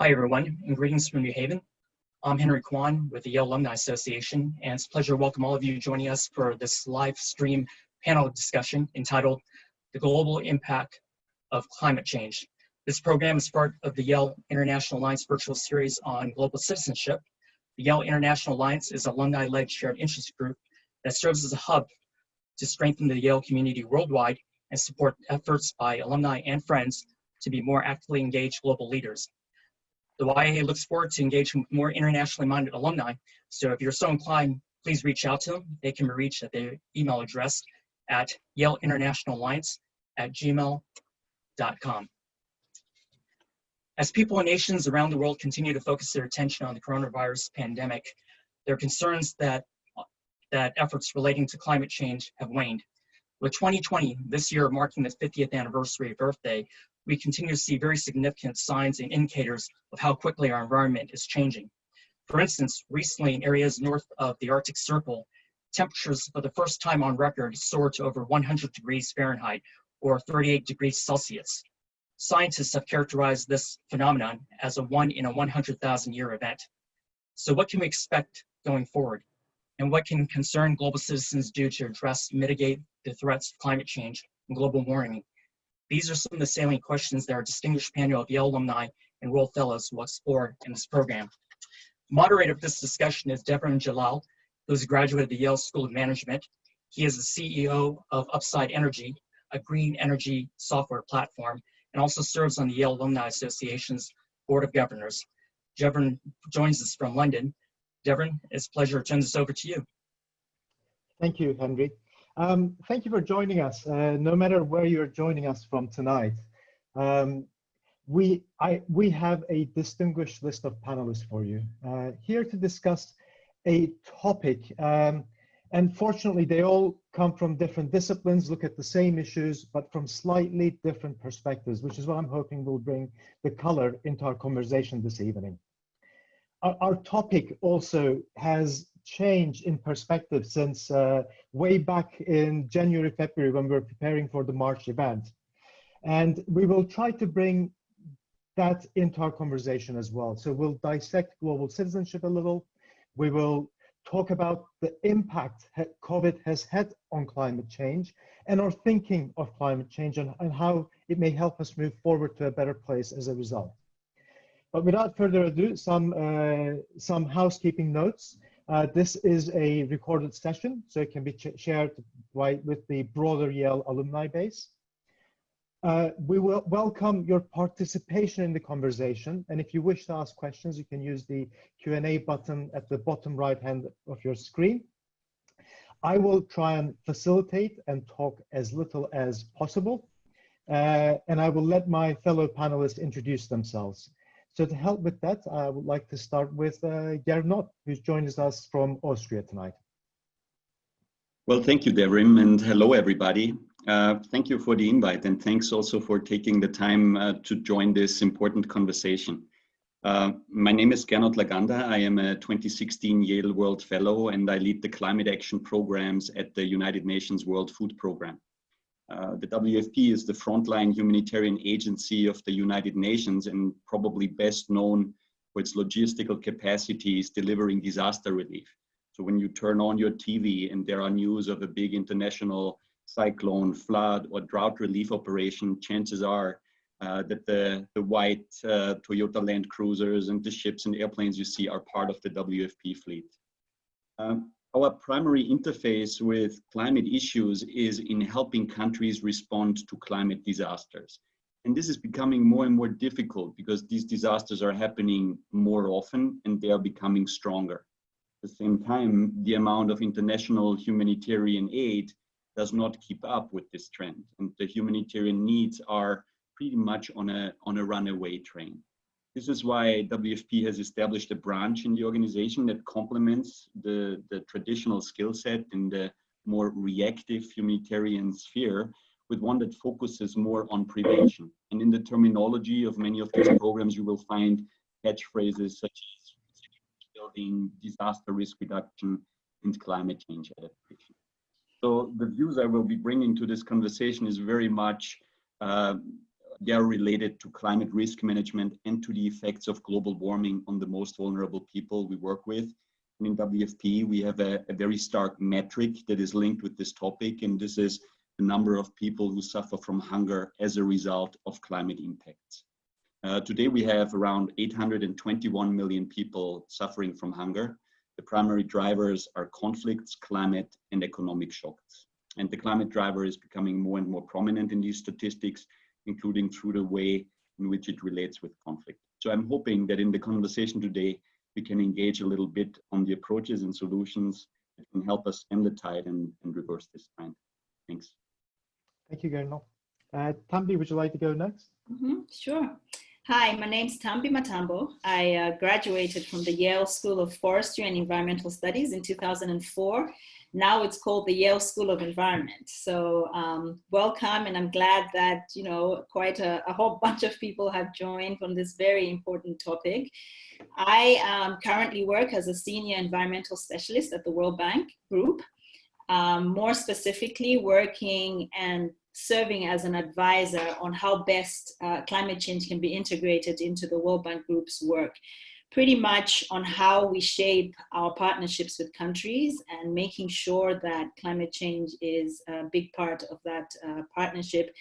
Hi, everyone, and greetings from New Haven. I'm Henry Kwan with the Yale Alumni Association, and it's a pleasure to welcome all of you joining us for this live stream panel discussion entitled The Global Impact of Climate Change. This program is part of the Yale International Alliance virtual series on global citizenship. The Yale International Alliance is an alumni-led shared interest group that serves as a hub to strengthen the Yale community worldwide and support efforts by alumni and friends to be more actively engaged global leaders. The YA looks forward to engaging with more internationally minded alumni, so if you're so inclined, please reach out to them. They can be reached at their email address at yaleinternationalalliance@gmail.com. As people and nations around the world continue to focus their attention on the coronavirus pandemic, there are concerns that efforts relating to climate change have waned. With 2020, this year marking the 50th anniversary of Earth Day, we continue to see very significant signs and indicators of how quickly our environment is changing. For instance, recently in areas north of the Arctic Circle, temperatures for the first time on record soared to over 100 degrees Fahrenheit or 38 degrees Celsius. Scientists have characterized this phenomenon as a 1 in a 100,000 year event. So what can we expect going forward? And what can concerned global citizens do to address, mitigate the threats of climate change and global warming? These are some of the salient questions that our distinguished panel of Yale alumni and World Fellows will explore in this program. Moderator of this discussion is Devrim Celal, who is a graduate of the Yale School of Management. He is the CEO of Upside Energy, a green energy software platform, and also serves on the Yale Alumni Association's Board of Governors. Devrim joins us from London. Devrim, it's a pleasure to turn this over to you. Thank you, Henry. Thank you for joining us, no matter where you're joining us from tonight. We have a distinguished list of panelists for you, here to discuss a topic. And fortunately, they all come from different disciplines, look at the same issues, but from slightly different perspectives, which is what I'm hoping will bring the color into our conversation this evening. Our topic also has changed in perspective since way back in January, February, when we were preparing for the March event. And we will try to bring that into our conversation as well. So we'll dissect global citizenship a little. We will talk about the impact COVID has had on climate change and our thinking of climate change and how it may help us move forward to a better place as a result. But without further ado, some housekeeping notes. This is a recorded session, so it can be shared with the broader Yale alumni base. We will welcome your participation in the conversation, and if you wish to ask questions, you can use the Q&A button at the bottom right hand of your screen. I will try and facilitate and talk as little as possible, and I will let my fellow panelists introduce themselves. So to help with that, I would like to start with Gernot, who's joined us from Austria tonight. Well, thank you, Devrim, and hello, everybody. Thank you for the invite, and thanks also for taking the time to join this important conversation. My name is Gernot Laganda. I am a 2016 Yale World Fellow, and I lead the climate action programs at the United Nations World Food Programme. The WFP is the frontline humanitarian agency of the United Nations and probably best known for its logistical capacities delivering disaster relief. So when you turn on your TV and there are news of a big international cyclone, flood, or drought relief operation, chances are that the white Toyota Land Cruisers and the ships and airplanes you see are part of the WFP fleet. Our primary interface with climate issues is in helping countries respond to climate disasters. And this is becoming more and more difficult because these disasters are happening more often and they are becoming stronger. At the same time, the amount of international humanitarian aid does not keep up with this trend, and the humanitarian needs are pretty much on a runaway train. This is why WFP has established a branch in the organization that complements the traditional skill set in the more reactive humanitarian sphere with one that focuses more on prevention. And in the terminology of many of these programs, you will find catchphrases such as building, disaster risk reduction, and climate change adaptation. So the views I will be bringing to this conversation is very much they are related to climate risk management and to the effects of global warming on the most vulnerable people we work with. And in WFP, we have a very stark metric that is linked with this topic, and this is the number of people who suffer from hunger as a result of climate impacts. Today, we have around 821 million people suffering from hunger. The primary drivers are conflicts, climate, and economic shocks. And the climate driver is becoming more and more prominent in these statistics, including through the way in which it relates with conflict. So I'm hoping that in the conversation today, we can engage a little bit on the approaches and solutions that can help us stem the tide and reverse this trend. Thanks. Thank you, Gernot. Tambi, would you like to go next? Sure. Hi, my name's Tambi Matambo. I graduated from the Yale School of Forestry and Environmental Studies in 2004. Now it's called the Yale School of Environment. So welcome, and I'm glad that, you know, quite a whole bunch of people have joined on this very important topic. I currently work as a senior environmental specialist at the World Bank Group, more specifically working and serving as an advisor on how best climate change can be integrated into the World Bank Group's work, pretty much on how we shape our partnerships with countries and making sure that climate change is a big part of that partnership,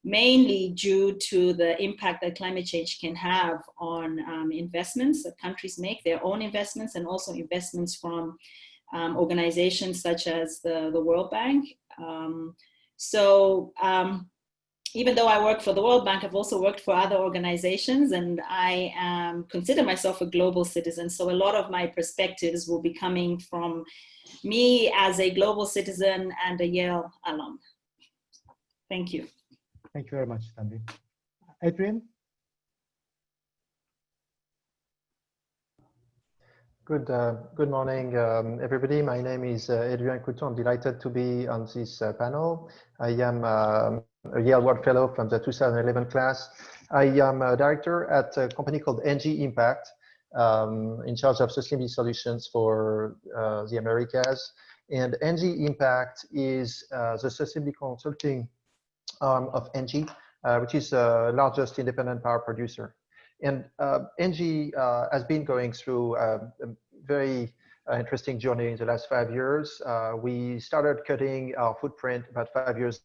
mainly due to the impact that climate change can have on investments that countries make, their own investments, and also investments from organizations such as the World Bank. Even though I work for the World Bank, I've also worked for other organizations, and I consider myself a global citizen. So a lot of my perspectives will be coming from me as a global citizen and a Yale alum. Thank you. Thank you very much, Tambi. Adrien? Good morning, everybody. My name is Adrian Crouton. I'm delighted to be on this panel. I am a Yale World Fellow from the 2011 class. I am a director at a company called NG Impact, in charge of sustainability solutions for the Americas. And NG Impact is the sustainability consulting arm of NG, which is the largest independent power producer. And NG has been going through a very interesting journey in the last 5 years. We started cutting our footprint about 5 years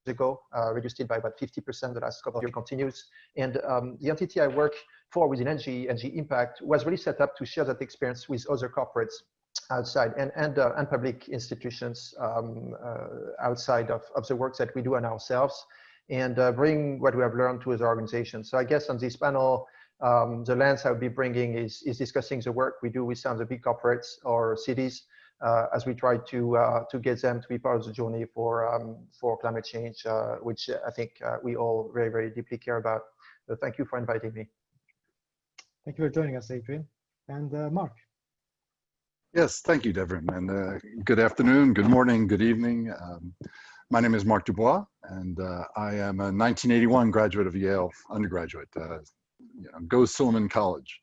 ago, reduced it by about 50%. The last couple of years continues. And the entity I work for within NG Impact was really set up to share that experience with other corporates outside and public institutions outside of the work that we do on ourselves, and bring what we have learned to other organizations. So I guess on this panel, the lens I'll be bringing is discussing the work we do with some of the big corporates or cities as we try to get them to be part of the journey for climate change, which I think we all very, very deeply care about. So thank you for inviting me. Thank you for joining us, Adrien. And Marc. Yes, thank you, Devrim. And good afternoon, good morning, good evening. My name is Marc DuBois, and I am a 1981 graduate of Yale undergraduate, go Silliman College.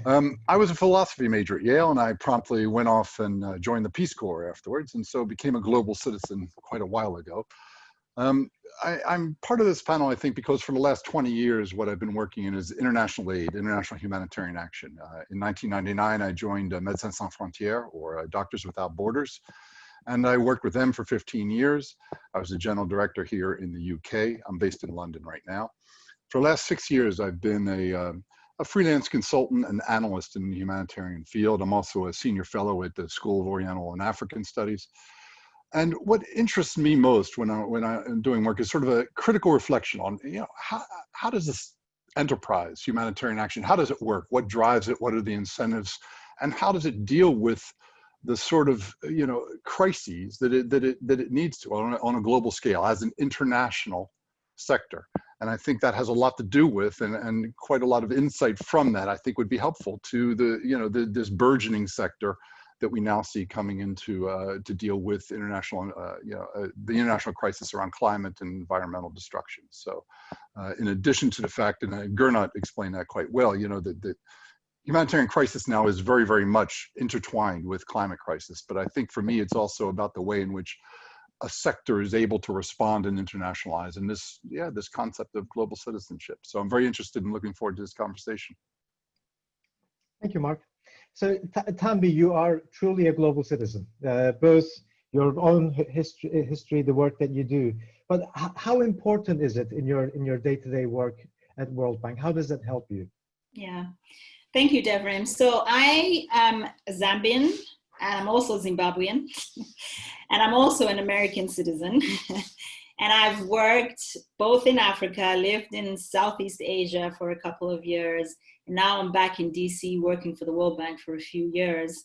I was a philosophy major at Yale, and I promptly went off and joined the Peace Corps afterwards, and so became a global citizen quite a while ago. I'm part of this panel, I think, because for the last 20 years, what I've been working in is international aid, international humanitarian action. In 1999, I joined Médecins Sans Frontières, or Doctors Without Borders, and I worked with them for 15 years. I was the general director here in the UK. I'm based in London right now. For the last 6 years, I've been a freelance consultant and analyst in the humanitarian field. I'm also a senior fellow at the School of Oriental and African Studies. And what interests me most when I'm doing work is sort of a critical reflection on, how does this enterprise, humanitarian action, how does it work? What drives it? What are the incentives? And how does it deal with the sort of crises that it needs to on a global scale as an international sector? And I think that has a lot to do with, and quite a lot of insight from that, I think, would be helpful to this burgeoning sector that we now see coming into to deal with international, the international crisis around climate and environmental destruction. So, in addition to the fact, and Gernot explained that quite well, that humanitarian crisis now is very, very much intertwined with climate crisis. But I think for me, it's also about the way in which a sector is able to respond and internationalize, and this concept of global citizenship. So I'm very interested and looking forward to this conversation. Thank you, Marc. So Tambi, you are truly a global citizen, both your own history, the work that you do, but how important is it in your day-to-day work at World Bank? How does that help you? Yeah, thank you, Devrim. So I am Zambian, and I'm also Zimbabwean, and I'm also an American citizen. And I've worked both in Africa, lived in Southeast Asia for a couple of years, and now I'm back in DC working for the World Bank for a few years.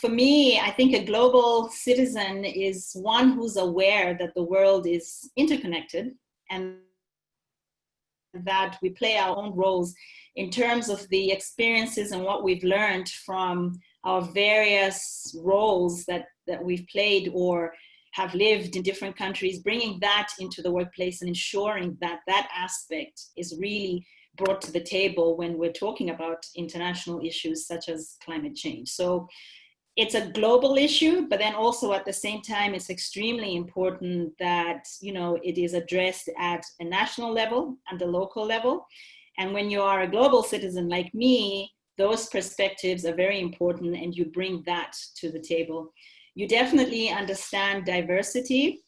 For me, I think a global citizen is one who's aware that the world is interconnected and that we play our own roles in terms of the experiences and what we've learned from our various roles that we've played or have lived in different countries, bringing that into the workplace and ensuring that that aspect is really brought to the table when we're talking about international issues such as climate change. So it's a global issue, but then also at the same time, it's extremely important that, you know, it is addressed at a national level and the local level. And when you are a global citizen like me, those perspectives are very important and you bring that to the table. You definitely understand diversity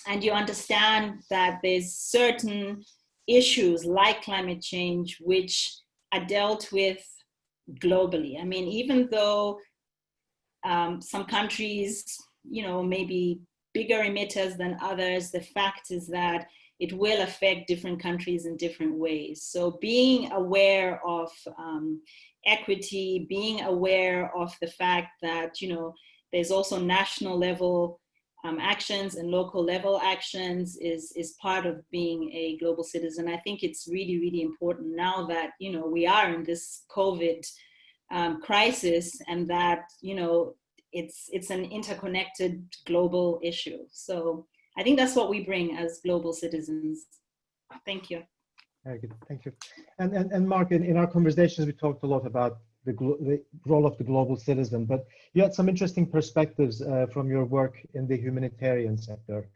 and you understand that there's certain issues like climate change which are dealt with globally. I mean, even though some countries, you know, maybe bigger emitters than others, the fact is that it will affect different countries in different ways. So being aware of equity, being aware of the fact that, you know, there's also national level actions and local level actions is part of being a global citizen. I think it's really, really important now that, you know, we are in this COVID crisis and that, you know, it's an interconnected global issue. So I think that's what we bring as global citizens. Thank you. Very good, thank you. And Marc, in our conversations, we talked a lot about the role of the global citizen, but you had some interesting perspectives from your work in the humanitarian sector.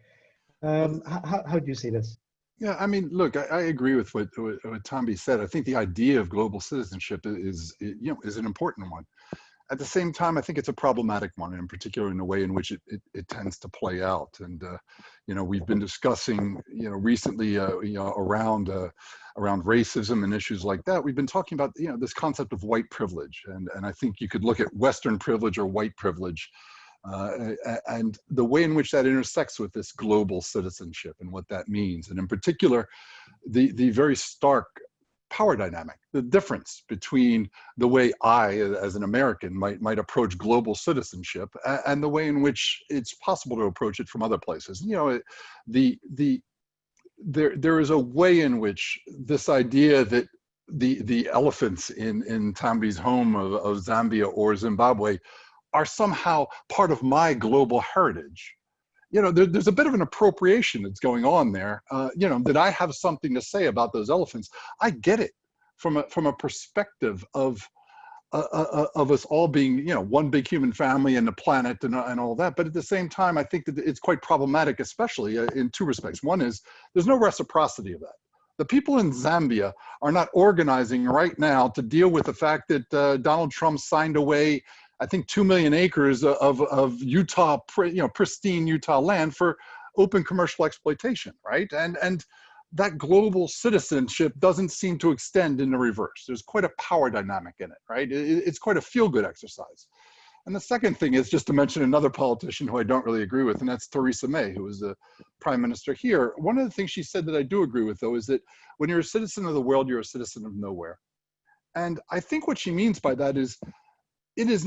How do you see this? Yeah, I mean, look, I agree with what Tambi said. I think the idea of global citizenship is an important one. At the same time, I think it's a problematic one, and in particular in the way in which it tends to play out. And you know, we've been discussing, you know, recently, around racism and issues like that. We've been talking about, you know, this concept of white privilege, and I think you could look at Western privilege or white privilege, and the way in which that intersects with this global citizenship and what that means, and in particular, the very stark power dynamic, the difference between the way I, as an American, might approach global citizenship and the way in which it's possible to approach it from other places. You know, there is a way in which this idea that the elephants in Tambi's home of Zambia or Zimbabwe are somehow part of my global heritage. You know, there's a bit of an appropriation that's going on there. You know, that I have something to say about those elephants. I get it from a perspective of us all being, you know, one big human family and the planet and all that. But at the same time, I think that it's quite problematic, especially in two respects. One is there's no reciprocity of that. The people in Zambia are not organizing right now to deal with the fact that Donald Trump signed away, I think, 2 million acres of Utah, pristine Utah land for open commercial exploitation, right? And that global citizenship doesn't seem to extend in the reverse. There's quite a power dynamic in it, right? It's quite a feel-good exercise. And the second thing is just to mention another politician who I don't really agree with, and that's Theresa May, who was the prime minister here. One of the things she said that I do agree with, though, is that when you're a citizen of the world, you're a citizen of nowhere. And I think what she means by that is, it is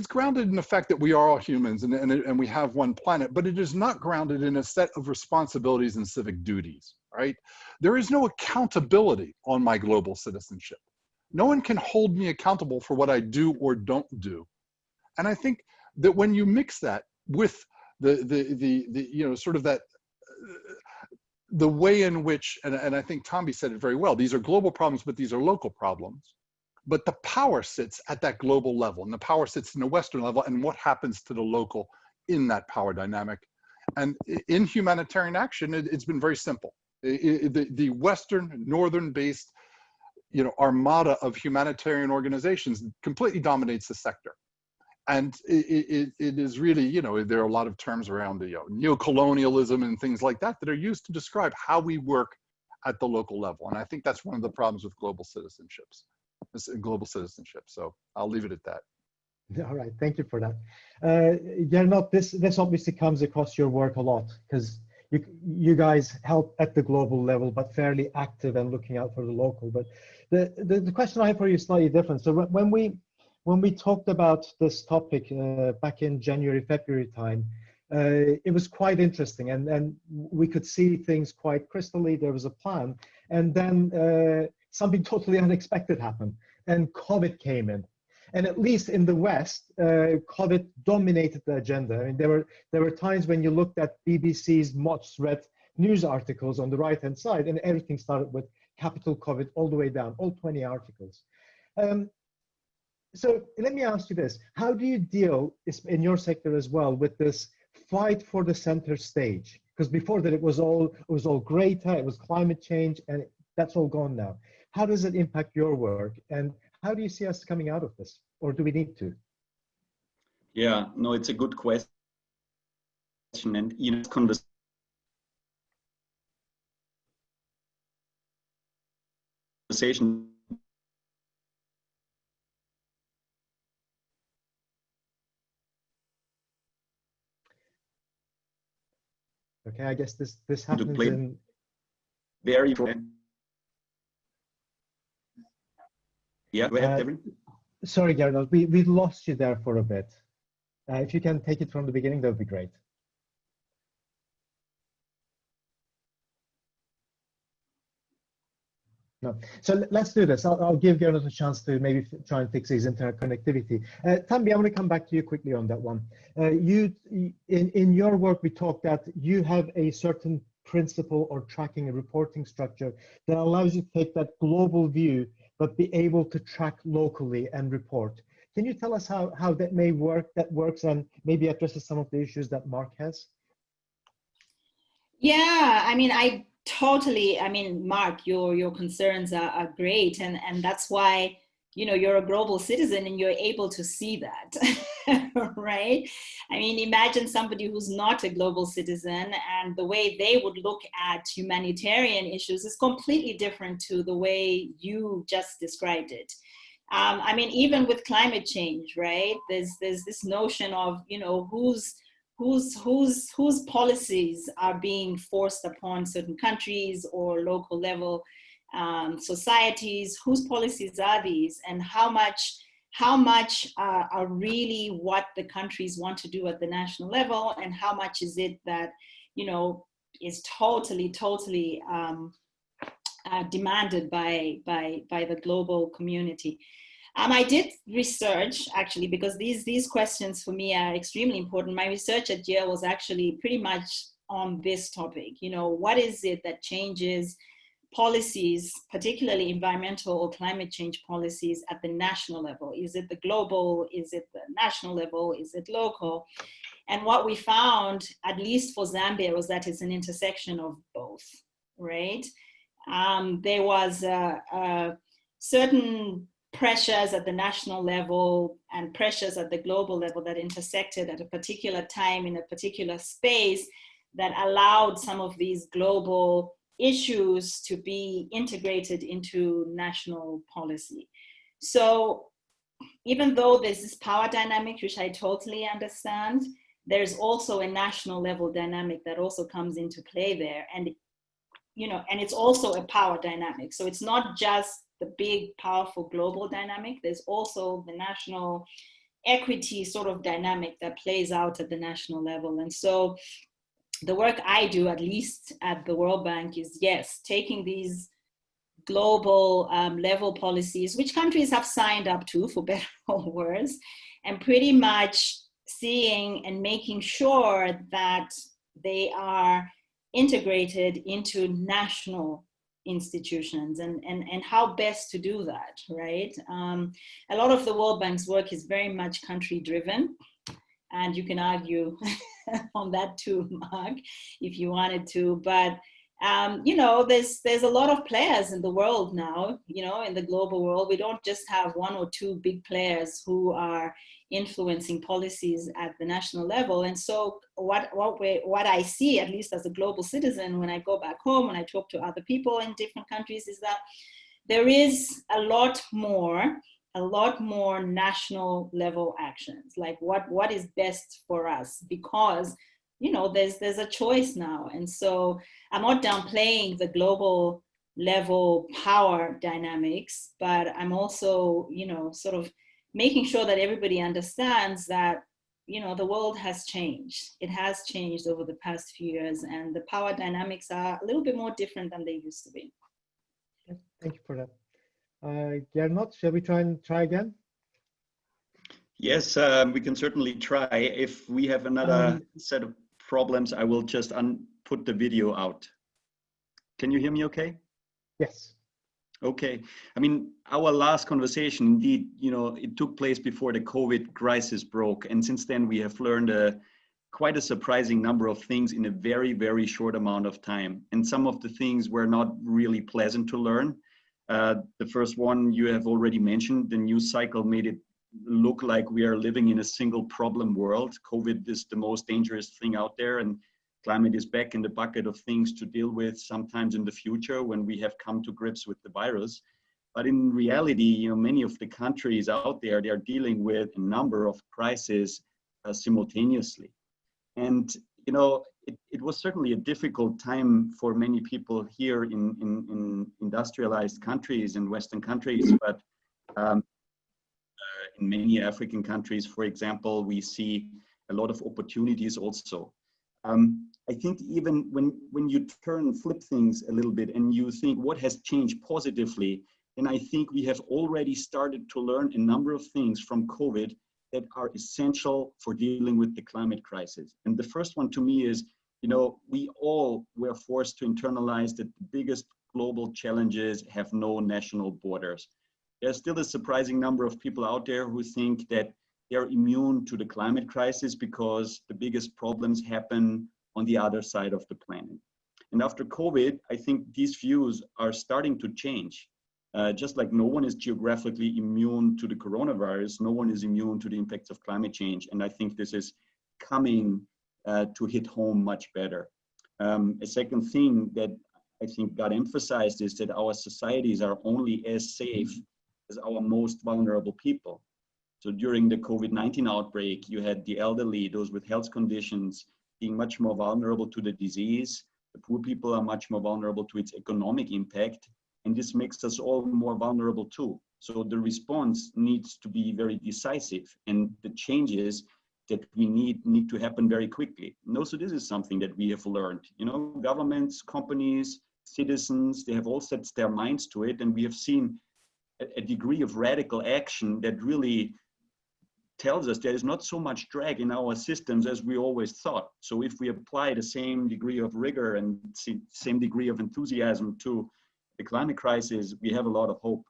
grounded in the fact that we are all humans and we have one planet, but it is not grounded in a set of responsibilities and civic duties, right? There is no accountability on my global citizenship. No one can hold me accountable for what I do or don't do. And I think that when you mix that with the you know, sort of that, the way in which, and I think Tambi said it very well, these are global problems, but these are local problems. But the power sits at that global level, and the power sits in the Western level, and what happens to the local in that power dynamic. And in humanitarian action, it's been very simple. The Western, Northern-based, armada of humanitarian organizations completely dominates the sector. And it is really, there are a lot of terms around the neocolonialism and things like that that are used to describe how we work at the local level. And I think that's one of the problems with global citizenship. So I'll leave it at that. All right, thank you for that. Gernot, this obviously comes across your work a lot, because you guys help at the global level, but fairly active and looking out for the local. But the question I have for you is slightly different. So when we talked about this topic back in January, February time, it was quite interesting, and we could see things quite crystally. There was a plan, and then something totally unexpected happened, and COVID came in. And at least in the West, COVID dominated the agenda. I mean, there were times when you looked at BBC's much read news articles on the right-hand side, and everything started with capital COVID all the way down, all 20 articles. So let me ask you this: how do you deal in your sector as well with this fight for the center stage? Because before that, it was all great, it was climate change, and that's all gone now. How does it impact your work, and how do you see us coming out of this, or do we need to? Yeah, no, it's a good question, and conversation. Okay, I guess this happens in very. Yeah, go ahead, Devrim. Sorry, Gernot, we lost you there for a bit. If you can take it from the beginning, that would be great. No. So let's do this. I'll give Gernot a chance to maybe try and fix his internet connectivity. Tambi, I want to come back to you quickly on that one. In your work, we talked that you have a certain principle or tracking and reporting structure that allows you to take that global view, but be able to track locally and report. Can you tell us how that may work, and maybe addresses some of the issues that Marc has? Yeah, I mean, Marc, your concerns are great, and that's why, you're a global citizen and you're able to see that, right? I mean, imagine somebody who's not a global citizen, and the way they would look at humanitarian issues is completely different to the way you just described it. I mean, even with climate change, right? There's this notion of, whose policies are being forced upon certain countries or local level societies, whose policies are these, and how much are really what the countries want to do at the national level, and how much is it that, is totally demanded by the global community. I did research, actually, because these questions for me are extremely important. My research at Yale was actually pretty much on this topic. What is it that changes policies, particularly environmental or climate change policies, at the national level? Is it the global? Is it the national level? Is it local? And what we found, at least for Zambia, was that it's an intersection of both, right? There was certain pressures at the national level and pressures at the global level that intersected at a particular time in a particular space that allowed some of these global issues to be integrated into national policy. So even though there's this power dynamic, which I totally understand, there's also a national level dynamic that also comes into play there. And and it's also a power dynamic. So it's not just the big, powerful global dynamic. There's also the national equity sort of dynamic that plays out at the national level. And so the work I do, at least at the World Bank, is, yes, taking these global level policies, which countries have signed up to, for better or worse, and pretty much seeing and making sure that they are integrated into national institutions, and how best to do that, right? A lot of the World Bank's work is very much country driven. And you can argue on that too, Mark, if you wanted to. But you know, there's a lot of players in the world now, you know, in the global world. We don't just have one or two big players who are influencing policies at the national level. And so what I see, at least as a global citizen, when I go back home, when I talk to other people in different countries, is that there is a lot more national level actions, like what is best for us, because you know, there's a choice now. And so I'm not downplaying the global level power dynamics, but I'm also, you know, sort of making sure that everybody understands that, you know, the world has changed. It has changed over the past few years, and the power dynamics are a little bit more different than they used to be. Okay, thank you for that. Gernot, shall we try again? Yes, we can certainly try. If we have another set of problems, I will just put the video out. Can you hear me okay? Yes. Okay. I mean, our last conversation, indeed, you know, it took place before the COVID crisis broke. And since then, we have learned quite a surprising number of things in a very, very short amount of time. And some of the things were not really pleasant to learn. The first one you have already mentioned, the news cycle made it look like we are living in a single problem world. COVID is the most dangerous thing out there, and climate is back in the bucket of things to deal with sometimes in the future when we have come to grips with the virus. But in reality, you know, many of the countries out there, they are dealing with a number of crises simultaneously. And, you know, it was certainly a difficult time for many people here in industrialized countries and Western countries, but in many African countries, for example, we see a lot of opportunities also. I think even when you flip things a little bit and you think what has changed positively, then I think we have already started to learn a number of things from COVID that are essential for dealing with the climate crisis. And the first one to me is, you know, we all were forced to internalize that the biggest global challenges have no national borders. There's still a surprising number of people out there who think that they're immune to the climate crisis because the biggest problems happen on the other side of the planet. And after COVID, I think these views are starting to change. Just like no one is geographically immune to the coronavirus, no one is immune to the impacts of climate change. And I think this is coming to hit home much better. A second thing that I think got emphasized is that our societies are only as safe as our most vulnerable people. So during the COVID-19 outbreak, you had the elderly, those with health conditions, being much more vulnerable to the disease. The poor people are much more vulnerable to its economic impact. And this makes us all more vulnerable too. So the response needs to be very decisive, and the changes that we need to happen very quickly. And also this is something that we have learned. You know, governments, companies, citizens, they have all set their minds to it, and we have seen a degree of radical action that really tells us there is not so much drag in our systems as we always thought. So if we apply the same degree of rigor and same degree of enthusiasm to the climate crisis, we have a lot of hope.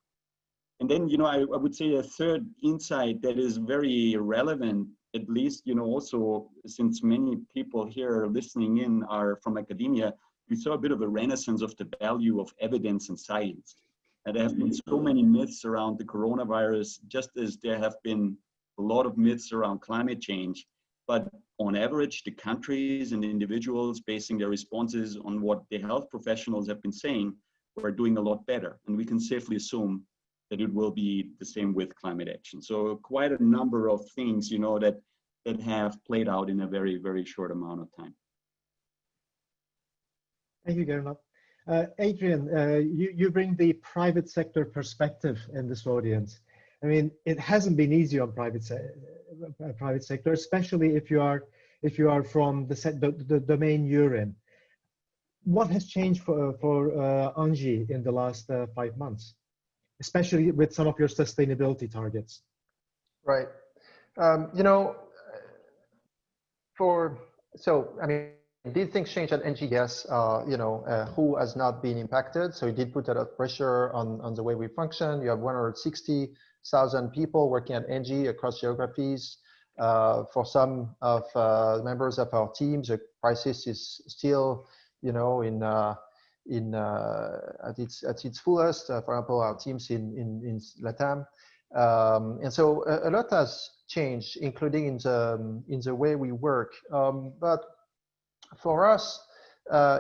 And then, you know, I would say a third insight that is very relevant, at least, you know, also since many people here listening in are from academia, we saw a bit of a renaissance of the value of evidence and science. And there have been so many myths around the coronavirus, just as there have been a lot of myths around climate change. But on average, the countries and the individuals basing their responses on what the health professionals have been saying were doing a lot better. And we can safely assume that it will be the same with climate action. So quite a number of things, you know, that have played out in a very, very short amount of time. Thank you, Gernot. Adrian, you bring the private sector perspective in this audience. I mean, it hasn't been easy on private sector, especially if you are from the domain you're in. What has changed for Angie in the last 5 months, especially with some of your sustainability targets? Right. You know, I mean, did things change at NG? Yes. You know, who has not been impacted? So it did put a lot of pressure on the way we function. You have 160,000 people working at NG across geographies. For some of members of our teams, the crisis is still, you know, at its fullest. For example, our teams in Latam, and so a lot has changed, including in the way we work. But for us,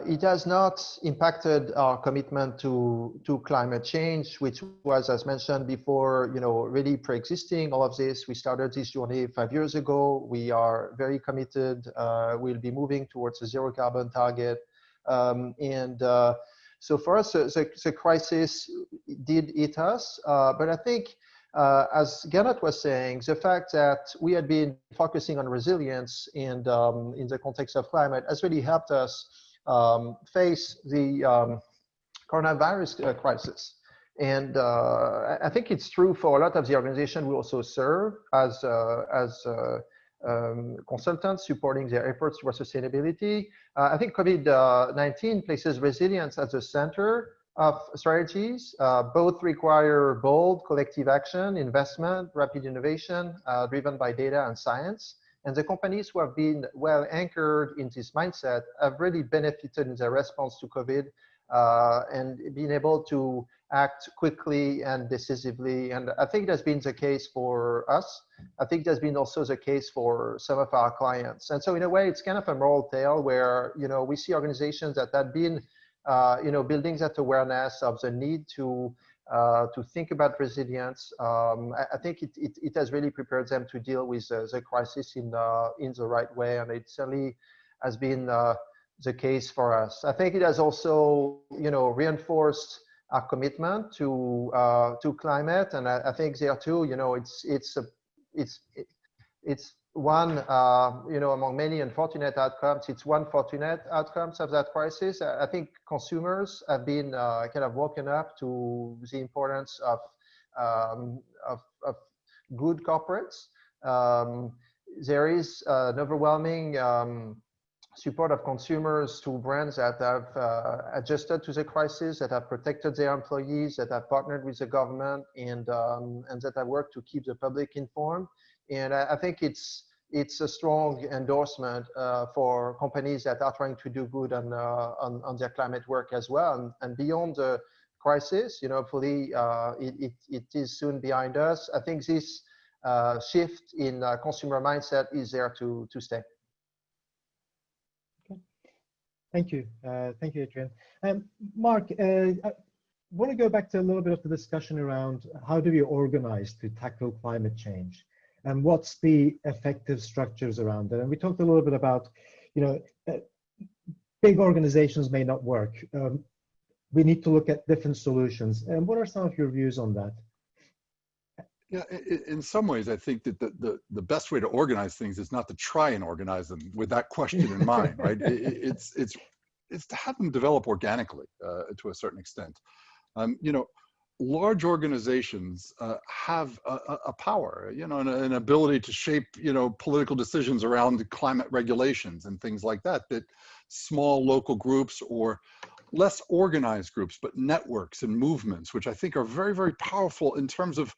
it has not impacted our commitment to climate change, which was, as mentioned before, you know, really pre-existing all of this. We started this journey 5 years ago. We are very committed. We'll be moving towards a zero carbon target. So for us, the crisis did hit us. But I think, as Gernot was saying, the fact that we had been focusing on resilience and in the context of climate has really helped us face the coronavirus crisis. And I think it's true for a lot of the organization we also serve as consultants supporting their efforts towards sustainability. I think COVID-19 places resilience at the center of strategies. Both require bold collective action, investment, rapid innovation, driven by data and science. And the companies who have been well anchored in this mindset have really benefited in their response to COVID and been able to act quickly and decisively. And I think that's been the case for us. I think that's been also the case for some of our clients. And so in a way, it's kind of a moral tale where, you know, we see organizations that have been, you know, building that awareness of the need to think about resilience. I think it has really prepared them to deal with the crisis in the right way, and it certainly has been the case for us. I think it has also, you know, reinforced our commitment to climate, and I think there too, you know, it's one, you know, among many unfortunate outcomes. It's one fortunate outcomes of that crisis. I think consumers have been kind of woken up to the importance of good corporates. There is an overwhelming support of consumers to brands that have adjusted to the crisis, that have protected their employees, that have partnered with the government, and that have worked to keep the public informed. And I think it's a strong endorsement for companies that are trying to do good on their climate work as well. And beyond the crisis, you know, hopefully it is soon behind us. I think this shift in consumer mindset is there to stay. Okay. Thank you. Thank you, Adrien. Marc, I want to go back to a little bit of the discussion around how do we organize to tackle climate change? And what's the effective structures around it? And we talked a little bit about, you know, big organizations may not work. We need to look at different solutions. And what are some of your views on that? Yeah, in some ways, I think that the best way to organize things is not to try and organize them with that question in mind, right? It's to have them develop organically to a certain extent. You know, large organizations have a power, you know, an ability to shape, you know, political decisions around climate regulations and things like that, that small local groups or less organized groups, but networks and movements, which I think are very, very powerful in terms of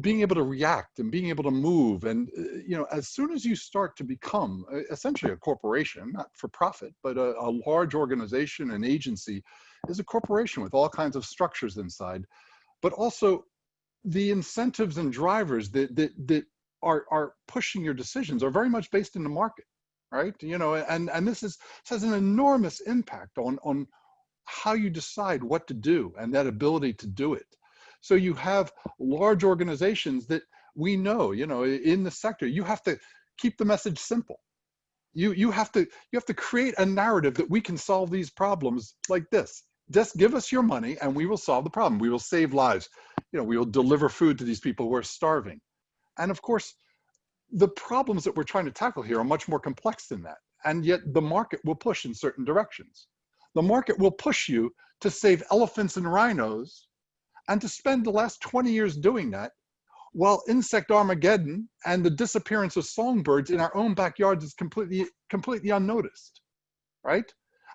being able to react and being able to move. And, you know, as soon as you start to become essentially a corporation, not for profit, but a large organization, an agency, is a corporation with all kinds of structures inside, but also the incentives and drivers that are pushing your decisions are very much based in the market, right? You know, and this has an enormous impact on how you decide what to do and that ability to do it. So you have large organizations that we know, you know, in the sector, you have to keep the message simple. You have to create a narrative that we can solve these problems like this. Just give us your money and we will solve the problem. We will save lives. You know, we will deliver food to these people who are starving. And of course, the problems that we're trying to tackle here are much more complex than that. And yet the market will push in certain directions. The market will push you to save elephants and rhinos and to spend the last 20 years doing that while insect Armageddon and the disappearance of songbirds in our own backyards is completely unnoticed, right?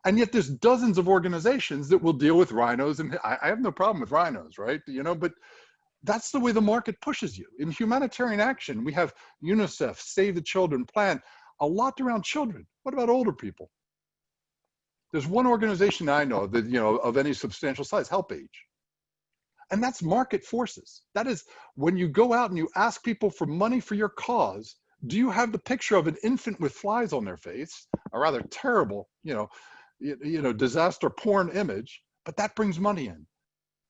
And yet there's dozens of organizations that will deal with rhinos, and I have no problem with rhinos, right? You know, but That's the way the market pushes you. In humanitarian action, we have UNICEF, Save the Children, Plan, a lot around children. What about older people? There's one organization I know that, of any substantial size, Help Age. And that's market forces. That is, when you go out and you ask people for money for your cause, do you have the picture of an infant with flies on their face, a rather terrible, disaster porn image, but that brings money in.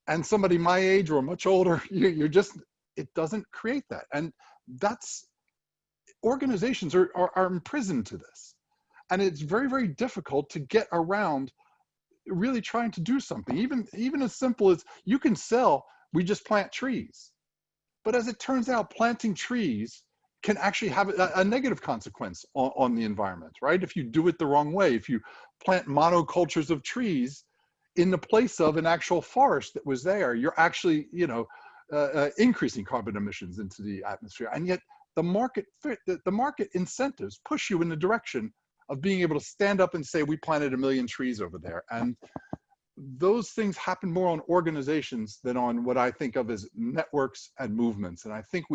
And somebody my age or much older, it doesn't create that. And that's, organizations are imprisoned to this. And it's very, very difficult to get around really trying to do something. Even as simple as you can sell, we just plant trees. But as it turns out, planting trees can actually have a negative consequence on the environment, right? If you do it the wrong way, if you plant monocultures of trees in the place of an actual forest that was there, you're actually, increasing carbon emissions into the atmosphere. And yet the market incentives push you in the direction of being able to stand up and say, we planted 1 million trees over there. And those things happen more on organizations than on what I think of as networks and movements. And I think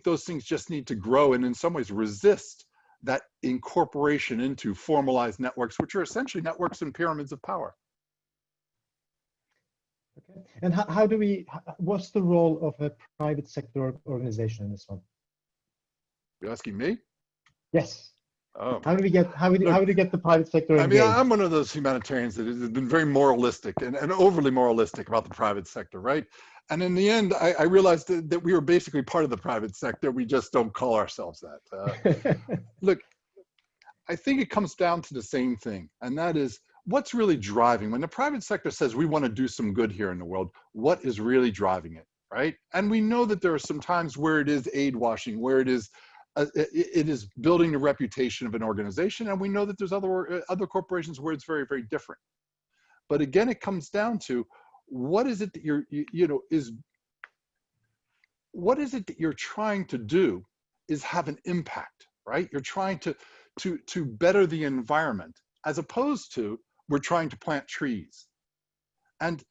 those things just need to grow and in some ways resist that incorporation into formalized networks, which are essentially networks and pyramids of power. Okay. And what's the role of a private sector organization in this one? You're asking me? Yes. Oh. How do we get the private sector engaged? I mean, I'm one of those humanitarians that has been very moralistic and overly moralistic about the private sector, right? And in the end, I realized that we were basically part of the private sector. We just don't call ourselves that. Look, I think it comes down to the same thing, and that is what's really driving. When the private sector says we want to do some good here in the world, what is really driving it, right? And we know that there are some times where it is aid washing, where it is building the reputation of an organization, and we know that there's other corporations where it's very, very different. But again, it comes down to what is it that what is it that you're trying to do is have an impact, right? You're trying to better the environment, as opposed to we're trying to plant trees. And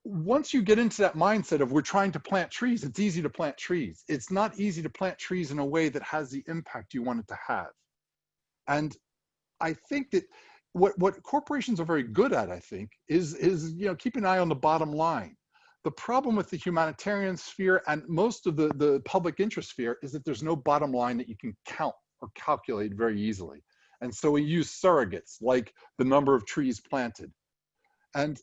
once you get into that mindset of we're trying to plant trees, it's easy to plant trees. It's not easy to plant trees in a way that has the impact you want it to have. And I think that what corporations are very good at, I think, is keep an eye on the bottom line. The problem with the humanitarian sphere and most of the public interest sphere is that there's no bottom line that you can count or calculate very easily. And so we use surrogates like the number of trees planted. And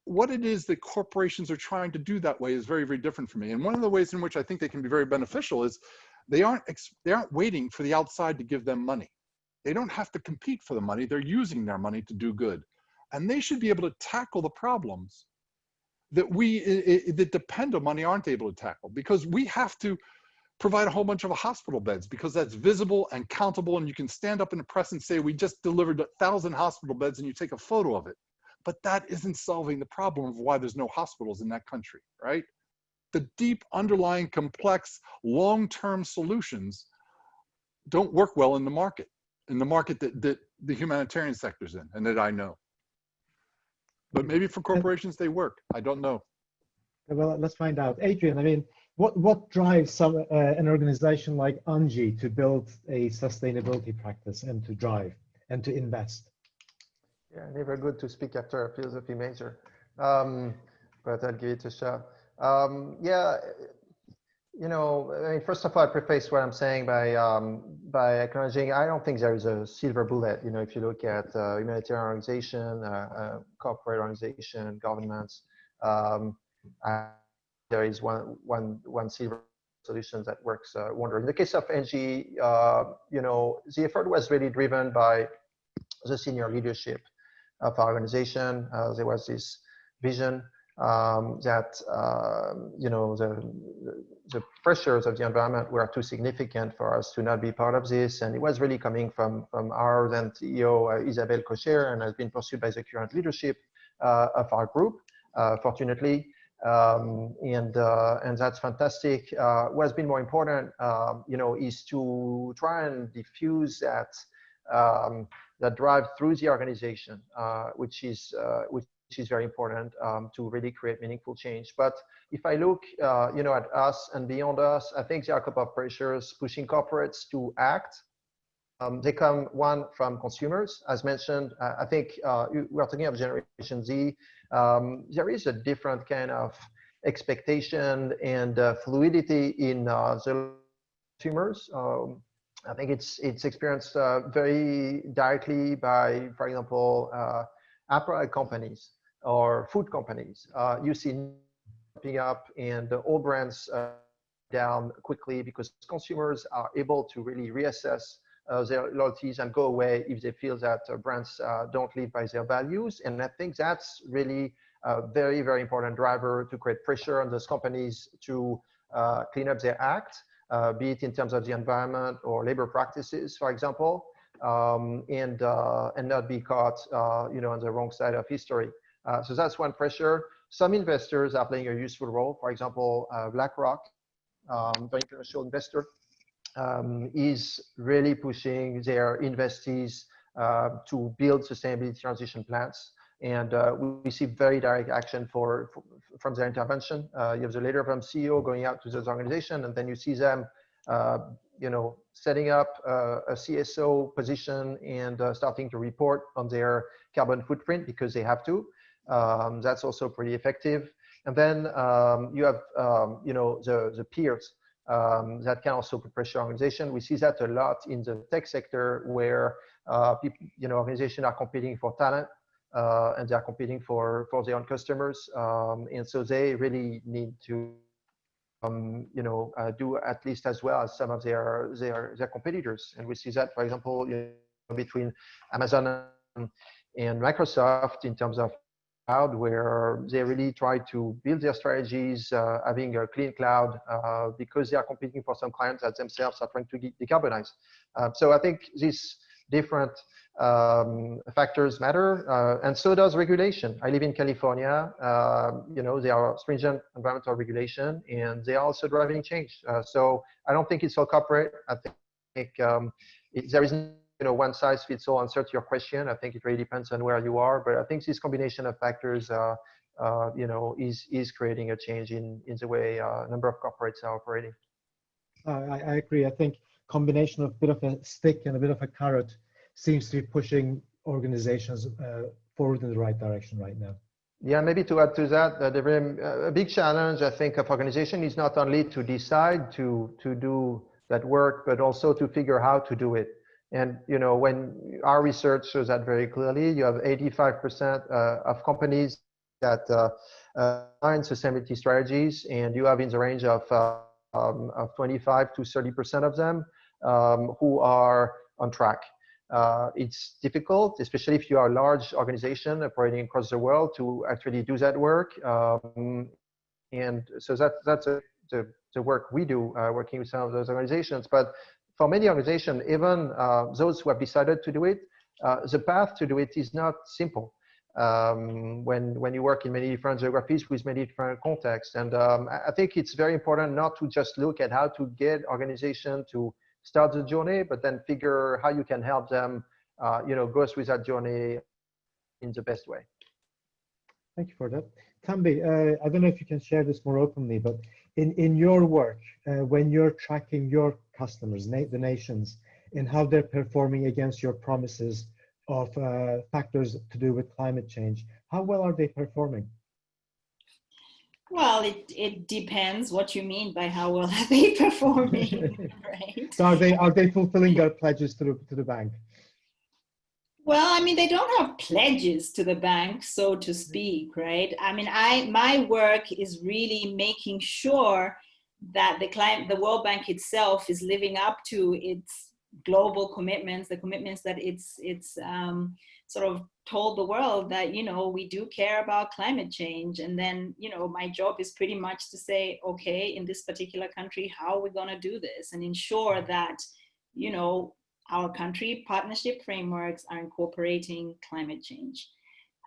what it is that corporations are trying to do that way is very, very different for me. And one of the ways in which I think they can be very beneficial is they aren't waiting for the outside to give them money. They don't have to compete for the money. They're using their money to do good. And they should be able to tackle the problems that that depend on money aren't able to tackle, because we have to provide a whole bunch of hospital beds because that's visible and countable, and you can stand up in the press and say, we just delivered 1,000 hospital beds, and you take a photo of it. But that isn't solving the problem of why there's no hospitals in that country, right? The deep, underlying, complex, long-term solutions don't work well in the market that the humanitarian sector's in and that I know. But maybe for corporations they work. I don't know. Well, let's find out. Adrian, I mean, what drives an organization like UNGI to build a sustainability practice and to drive and to invest? Yeah, never good to speak after a philosophy major, but I'll give it a shot. Yeah, I mean, first of all, I preface what I'm saying by acknowledging I don't think there is a silver bullet. If you look at humanitarian organization, corporate organization, governments, there is one silver solution that works wonder. In the case of NG, the effort was really driven by the senior leadership of our organization. There was this vision that the pressures of the environment were too significant for us to not be part of this, and it was really coming from our then CEO Isabelle Cocher, and has been pursued by the current leadership of our group, fortunately, and that's fantastic. What has been more important, is to try and diffuse that that drive through the organization, which is very important to really create meaningful change. But if I look, at us and beyond us, I think there are a couple of pressures pushing corporates to act. They come, one, from consumers. As mentioned, I think we're talking of Generation Z. There is a different kind of expectation and fluidity in the consumers. I think it's experienced very directly by, for example, apparel companies or food companies. You see popping up and all brands down quickly because consumers are able to really reassess their loyalties and go away if they feel that brands don't live by their values. And I think that's really a very, very important driver to create pressure on those companies to clean up their act, be it in terms of the environment or labor practices, for example, and not be caught, on the wrong side of history. So that's one pressure. Some investors are playing a useful role. For example, BlackRock, the international investor, is really pushing their investees to build sustainability transition plans. And we see very direct action from their intervention. You have the leader from CEO going out to those organizations, and then you see them, setting up a CSO position and starting to report on their carbon footprint because they have to. That's also pretty effective. And then you have, the peers that can also put pressure on organization. We see that a lot in the tech sector where organizations are competing for talent. And they are competing for their own customers, and so they really need to, do at least as well as some of their competitors. And we see that, for example, between Amazon and Microsoft in terms of cloud, where they really try to build their strategies, having a clean cloud, because they are competing for some clients that themselves are trying to decarbonize. So I think these different factors matter, and so does regulation. I live in California. There are stringent environmental regulation, and they are also driving change. So I don't think it's all corporate. I think there isn't one size fits all answer to your question. I think it really depends on where you are. But I think this combination of factors, is creating a change in the way a number of corporates are operating. I agree. I think combination of a bit of a stick and a bit of a carrot seems to be pushing organizations forward in the right direction right now. Yeah, maybe to add to that, a big challenge, I think, of organization is not only to decide to do that work, but also to figure how to do it. And, when our research shows that very clearly, you have 85% of companies that are in sustainability strategies, and you have in the range of 25 to 30% of them who are on track. It's difficult, especially if you are a large organization operating across the world, to actually do that work. And so that's the work we do, working with some of those organizations. But for many organizations, even those who have decided to do it, the path to do it is not simple. When you work in many different geographies with many different contexts. And I think it's very important not to just look at how to get organization to start the journey, but then figure how you can help them, go through that journey in the best way. Thank you for that. Tambi, I don't know if you can share this more openly, but in your work, when you're tracking your customers, the nations, and how they're performing against your promises of factors to do with climate change, how well are they performing? Well, it depends what you mean by how well are they performing, right? So are they fulfilling their pledges to the bank? Well, I mean, they don't have pledges to the bank, so to speak, right? I mean, my work is really making sure that the World Bank itself is living up to its global commitments, the commitments that it's sort of told the world that, we do care about climate change. And then, my job is pretty much to say, okay, in this particular country, how are we going to do this and ensure that, our country partnership frameworks are incorporating climate change.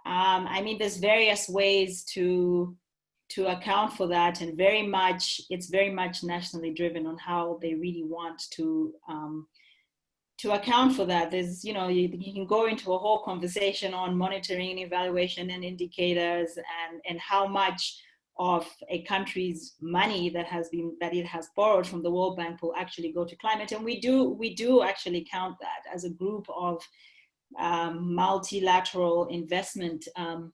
I mean, there's various ways to account for that, and it's very much nationally driven on how they really want to to account for that, there's, you know, you can go into a whole conversation on monitoring and evaluation and indicators and how much of a country's money that it has borrowed from the World Bank will actually go to climate. And we do actually count that as a group of multilateral investment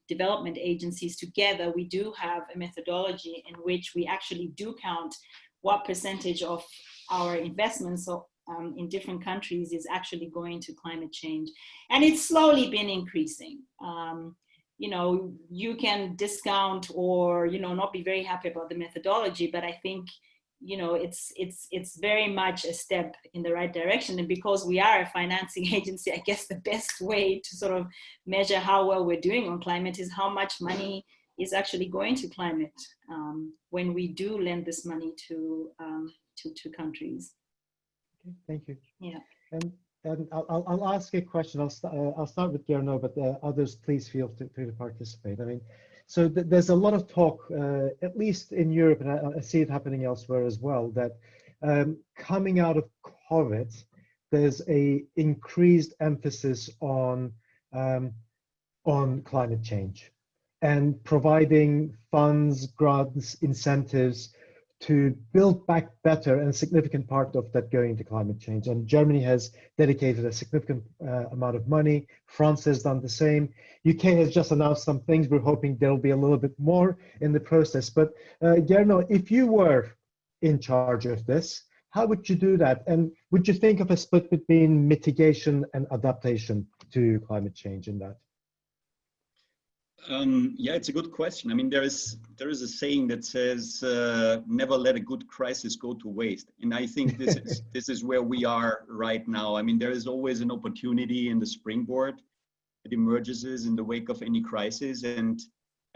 development agencies together. We do have a methodology in which we actually do count what percentage of our investments in different countries is actually going to climate change. And it's slowly been increasing. You know, you can discount or, you know, not be very happy about the methodology, but I think, you know, it's very much a step in the right direction. And because we are a financing agency, I guess the best way to sort of measure how well we're doing on climate is how much money is actually going to climate when we do lend this money to countries. Okay, thank you. Yeah. And I'll ask a question. I'll start with Gernot, but others please feel free to participate. I mean, so there's a lot of talk, at least in Europe, and I see it happening elsewhere as well, that coming out of COVID, there's a increased emphasis on climate change and providing funds, grants, incentives to build back better, and a significant part of that going to climate change. And Germany has dedicated a significant amount of money. France has done the same. UK has just announced some things. We're hoping there'll be a little bit more in the process. But Gernot, if you were in charge of this, how would you do that? And would you think of a split between mitigation and adaptation to climate change in that? Yeah, it's a good question. I mean, there is a saying that says, never let a good crisis go to waste. And I think this is where we are right now. I mean, there is always an opportunity in the springboard that emerges in the wake of any crisis. And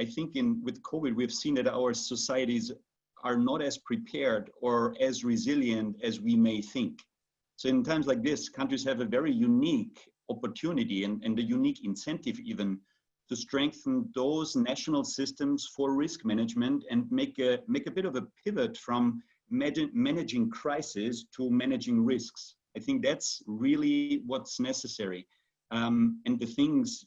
I think with COVID, we've seen that our societies are not as prepared or as resilient as we may think. So in times like this, countries have a very unique opportunity and a unique incentive even to strengthen those national systems for risk management and make a bit of a pivot from managing crisis to managing risks. I think that's really what's necessary. And the things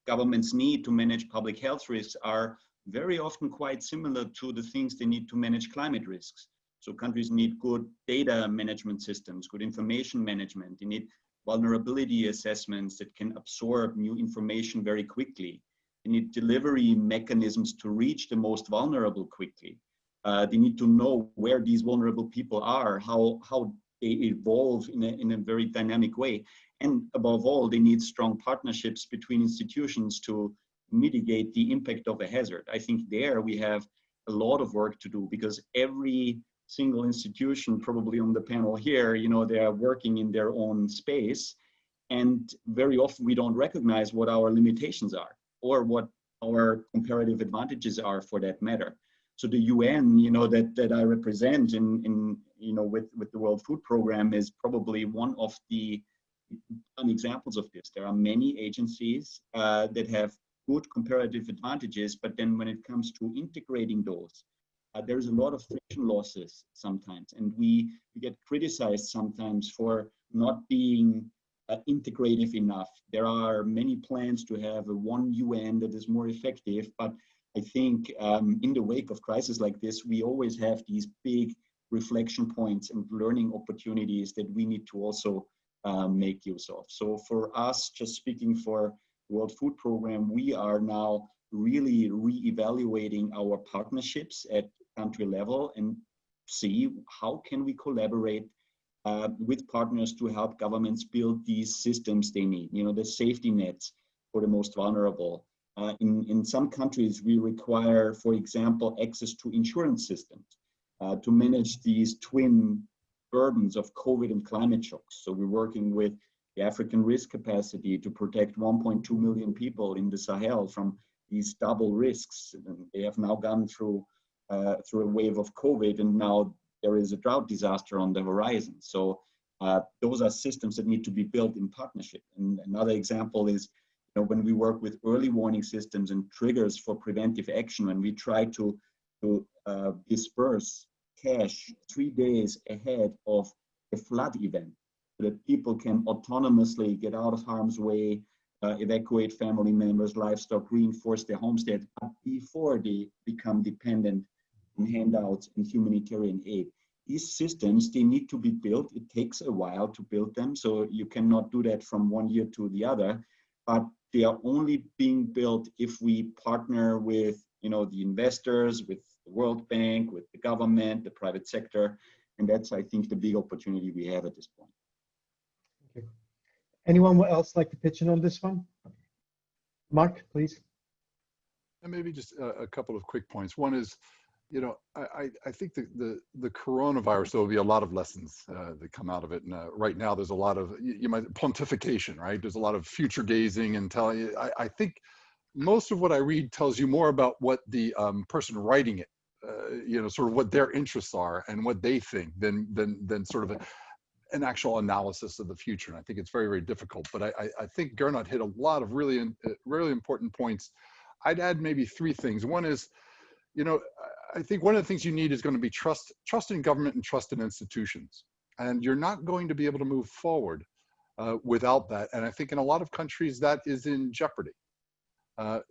governments need to manage public health risks are very often quite similar to the things they need to manage climate risks. So countries need good data management systems, good information management. They need vulnerability assessments that can absorb new information very quickly. They need delivery mechanisms to reach the most vulnerable quickly. They need to know where these vulnerable people are, how they evolve in a very dynamic way. And above all, they need strong partnerships between institutions to mitigate the impact of a hazard. I think there we have a lot of work to do, because every single institution probably on the panel here, you know, they are working in their own space, and very often we don't recognize what our limitations are or what our comparative advantages are for that matter. So the UN, you know, that I represent in you know, with the World Food Program is probably one of the examples of this. There are many agencies that have good comparative advantages, but then when it comes to integrating those, there's a lot of friction losses sometimes, and we get criticized sometimes for not being integrative enough. There are many plans to have a one UN that is more effective, but I think in the wake of crises like this, we always have these big reflection points and learning opportunities that we need to also make use of. So for us, just speaking for the World Food Program, we are now really re-evaluating our partnerships at country level and see how can we collaborate with partners to help governments build these systems they need, you know, the safety nets for the most vulnerable. In some countries, we require, for example, access to insurance systems to manage these twin burdens of COVID and climate shocks. So we're working with the African risk capacity to protect 1.2 million people in the Sahel from these double risks. And they have now gone through a wave of COVID, and now there is a drought disaster on the horizon. So those are systems that need to be built in partnership. And another example is, you know, when we work with early warning systems and triggers for preventive action, when we try to disperse cash 3 days ahead of a flood event. that people can autonomously get out of harm's way, evacuate family members, livestock, reinforce their homestead before they become dependent on handouts and humanitarian aid. These systems, they need to be built. It takes a while to build them, so you cannot do that from one year to the other, but they are only being built if we partner with, the investors, with the World Bank, with the government, the private sector, and that's, I think, the big opportunity we have at this point. Okay. Anyone else like to pitch in on this one? Mark, please. And maybe just a couple of quick points. One is, I think the coronavirus, there will be a lot of lessons that come out of it. And right now, there's a lot of, you might, pontification, right? There's a lot of future gazing and telling you. I think most of what I read tells you more about what the person writing it, sort of what their interests are and what they think than sort of an actual analysis of the future. And I think it's very, very difficult. But I think Gernot hit a lot of really important points. I'd add maybe three things. One is, I think one of the things you need is going to be trust in government and trust in institutions. And you're not going to be able to move forward without that. And I think in a lot of countries that is in jeopardy.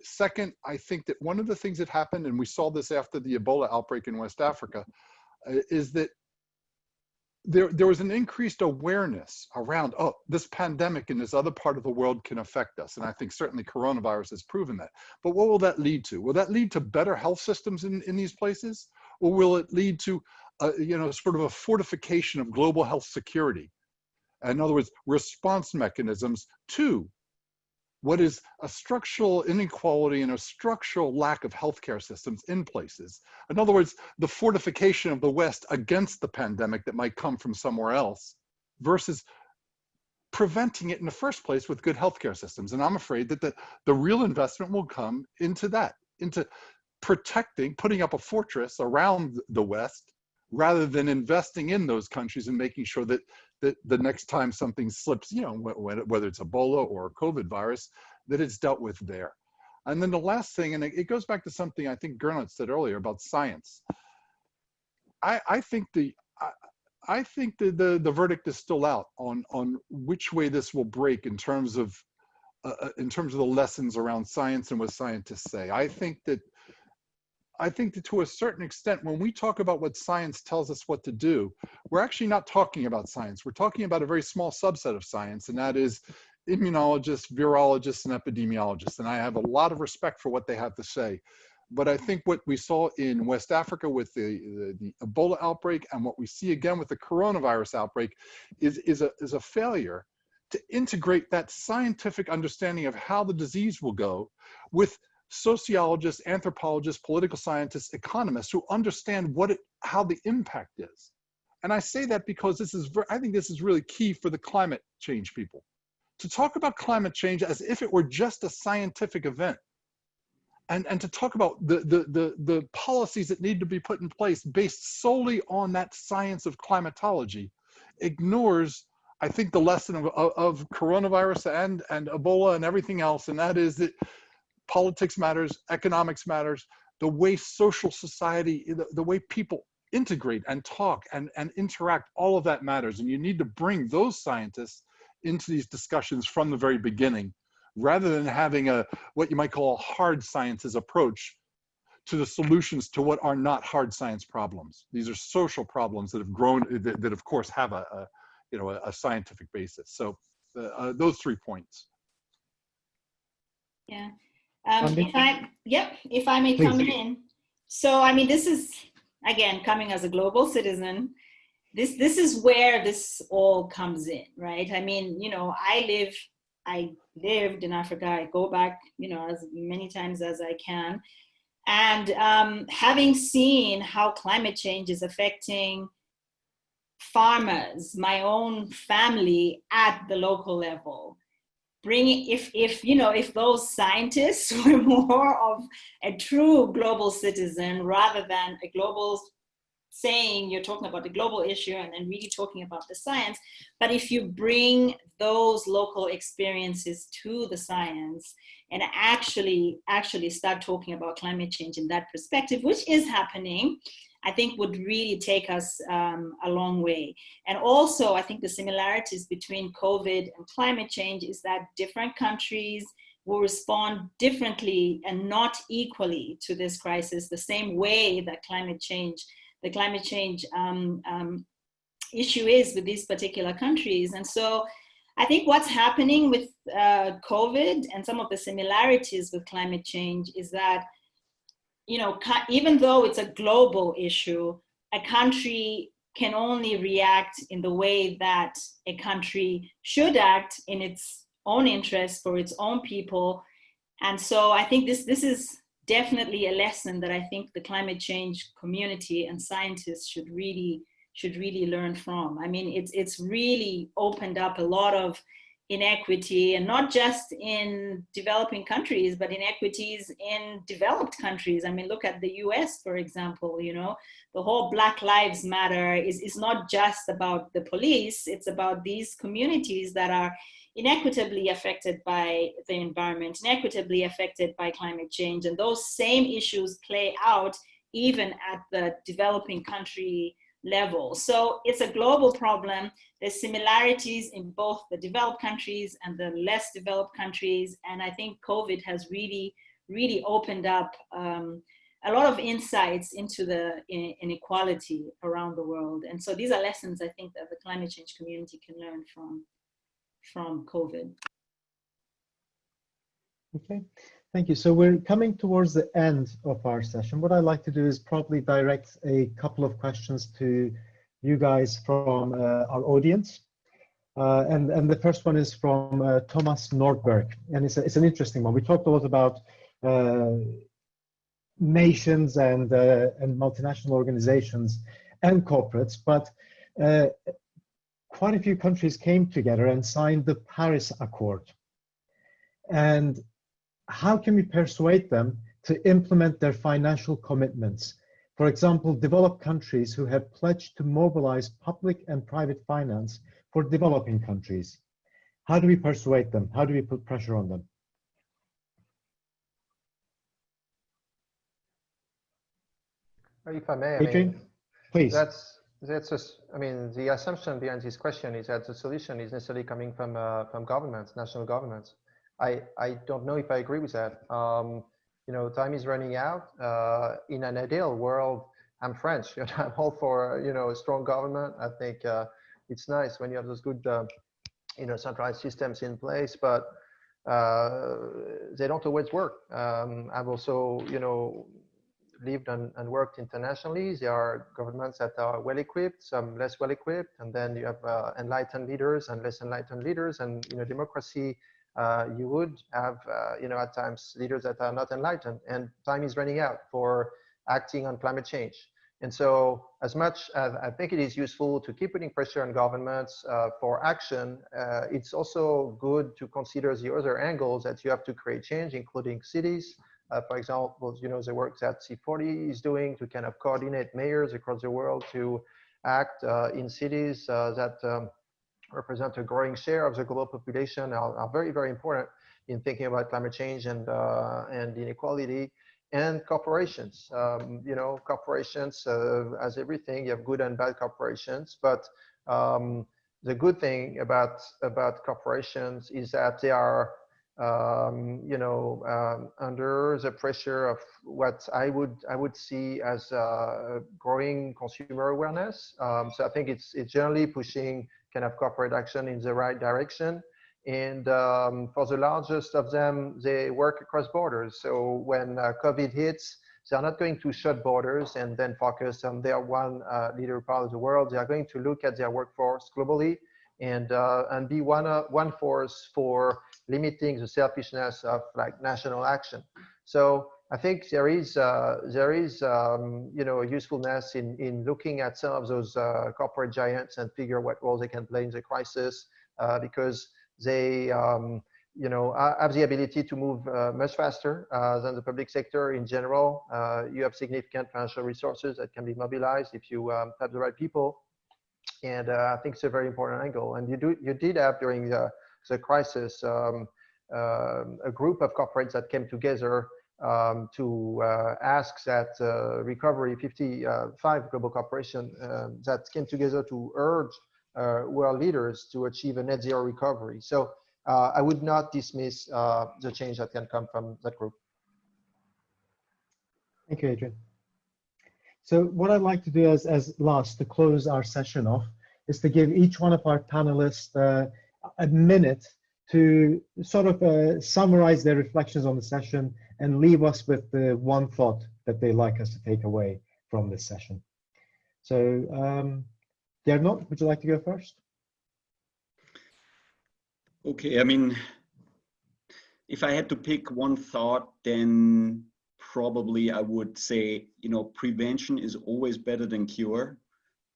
Second, I think that one of the things that happened, and we saw this after the Ebola outbreak in West Africa, is that there was an increased awareness around, oh, this pandemic in this other part of the world can affect us. And I think certainly coronavirus has proven that. But what will that lead to? Will that lead to better health systems in these places? Or will it lead to, sort of a fortification of global health security? In other words, response mechanisms to what is a structural inequality and a structural lack of healthcare systems in places. In other words, the fortification of the West against the pandemic that might come from somewhere else versus preventing it in the first place with good healthcare systems. And I'm afraid that the real investment will come into that, into protecting, putting up a fortress around the West, rather than investing in those countries and making sure that the next time something slips, whether it's Ebola or COVID virus, that it's dealt with there. And then the last thing, and it goes back to something I think Gernot said earlier about science. I think the verdict is still out on which way this will break in terms of the lessons around science and what scientists say. I think that to a certain extent, when we talk about what science tells us what to do, we're actually not talking about science. We're talking about a very small subset of science, and that is immunologists, virologists, and epidemiologists. And I have a lot of respect for what they have to say. But I think what we saw in West Africa with the Ebola outbreak and what we see again with the coronavirus outbreak is a failure to integrate that scientific understanding of how the disease will go with sociologists, anthropologists, political scientists, economists who understand how the impact is. And I say that because I think this is really key for the climate change people. To talk about climate change as if it were just a scientific event, and to talk about the policies that need to be put in place based solely on that science of climatology ignores, I think, the lesson of coronavirus and Ebola and everything else, and that is that politics matters, economics matters, the way social society, the way people integrate and talk and interact, all of that matters. And you need to bring those scientists into these discussions from the very beginning, rather than having what you might call a hard sciences approach to the solutions to what are not hard science problems. These are social problems that have grown, that of course have a scientific basis. So those 3 points. Yeah. If I may come in. So, I mean, this is, again, coming as a global citizen, this is where this all comes in, right? I mean, I lived in Africa. I go back, as many times as I can. And having seen how climate change is affecting farmers, my own family at the local level, if those scientists were more of a true global citizen rather than a global saying you're talking about the global issue and then really talking about the science, but if you bring those local experiences to the science and actually start talking about climate change in that perspective, which is happening, I think would really take us a long way. And also, I think the similarities between COVID and climate change is that different countries will respond differently and not equally to this crisis, the same way that the climate change issue is with these particular countries. And so I think what's happening with COVID and some of the similarities with climate change is that, you know, even though it's a global issue, a country can only react in the way that a country should act in its own interest for its own people. And so I think this is definitely a lesson that I think the climate change community and scientists should really learn from. I mean, it's really opened up a lot of inequity, and not just in developing countries, but inequities in developed countries. I mean, look at the US, for example. You know, the whole Black Lives Matter is not just about the police, it's about these communities that are inequitably affected by the environment, inequitably affected by climate change. And those same issues play out even at the developing country level. So it's a global problem. There's similarities in both the developed countries and the less developed countries. And I think COVID has really opened up a lot of insights into the inequality around the world. And so these are lessons I think that the climate change community can learn from COVID. Okay, thank you. So we're coming towards the end of our session. What I'd like to do is probably direct a couple of questions to you guys from our audience. And the first one is from Thomas Nordberg, and it's an interesting one. We talked a lot about nations and multinational organizations and corporates, but quite a few countries came together and signed the Paris Accord. And how can we persuade them to implement their financial commitments? For example, developed countries who have pledged to mobilize public and private finance for developing countries. How do we persuade them? How do we put pressure on them? If I may, Adrian, please. That's just, I mean, the assumption behind this question is that the solution is necessarily coming from governments, national governments. I don't know if I agree with that. You know, time is running out. In an ideal world, I'm French. You know, I'm all for a strong government. I think it's nice when you have those good centralized systems in place, but they don't always work. I've also lived and worked internationally. There are governments that are well equipped, some less well equipped, and then you have enlightened leaders and less enlightened leaders. And democracy, you would have at times leaders that are not enlightened, and time is running out for acting on climate change. And so, as much as I think it is useful to keep putting pressure on governments for action, it's also good to consider the other angles that you have to create change, including cities. For example, the work that C40 is doing to kind of coordinate mayors across the world to act in cities that represent a growing share of the global population are very, very important in thinking about climate change and inequality. And corporations, corporations, as everything, you have good and bad corporations. But the good thing about corporations is that they are under the pressure of what I would see as growing consumer awareness. So I think it's generally pushing kind of corporate action in the right direction. And for the largest of them, they work across borders. So when COVID hits, they're not going to shut borders and then focus on their one leader part of the world. They are going to look at their workforce globally and be one force for limiting the selfishness of national action. So I think there is a usefulness in looking at some of those corporate giants and figure what role they can play in the crisis because they have the ability to move much faster than the public sector in general. You have significant financial resources that can be mobilized if you have the right people. And I think it's a very important angle. And you did have during the crisis a group of corporates that came together to ask that recovery 55 global corporations that came together to urge world leaders to achieve a net zero recovery. So I would not dismiss the change that can come from that group. Thank you, Adrian. So what I'd like to do as last to close our session off is to give each one of our panelists a minute to sort of summarize their reflections on the session and leave us with the one thought that they'd like us to take away from this session. So, Gernot, would you like to go first? Okay, I mean, if I had to pick one thought, then probably I would say, you know, prevention is always better than cure.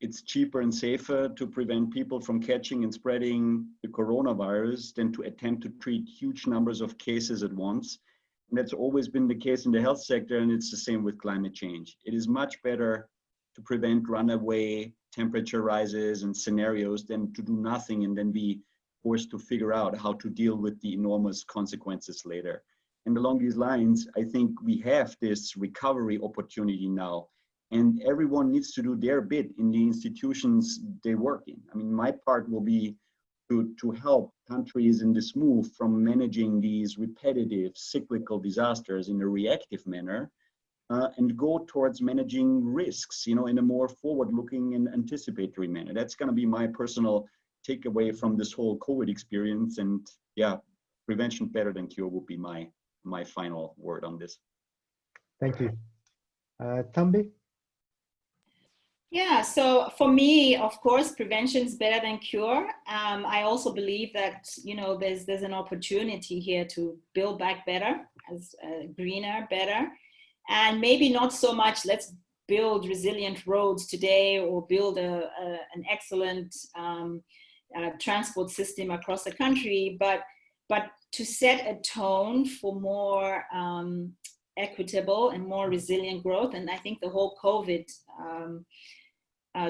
It's cheaper and safer to prevent people from catching and spreading the coronavirus than to attempt to treat huge numbers of cases at once. And that's always been the case in the health sector, and it's the same with climate change. It is much better to prevent runaway temperature rises and scenarios than to do nothing and then be forced to figure out how to deal with the enormous consequences later. And along these lines, I think we have this recovery opportunity now, and everyone needs to do their bit in the institutions they work in. I mean, my part will be to help countries in this move from managing these repetitive cyclical disasters in a reactive manner and go towards managing risks, you know, in a more forward-looking and anticipatory manner. That's going to be my personal takeaway from this whole COVID experience. And yeah, prevention better than cure would be my final word on this. Thank you. Tambi? Yeah, so for me, of course, prevention is better than cure. I also believe that, you know, there's an opportunity here to build back better, as greener, better, and maybe not so much let's build resilient roads today or build an excellent transport system across the country, but to set a tone for more equitable and more resilient growth. And I think the whole COVID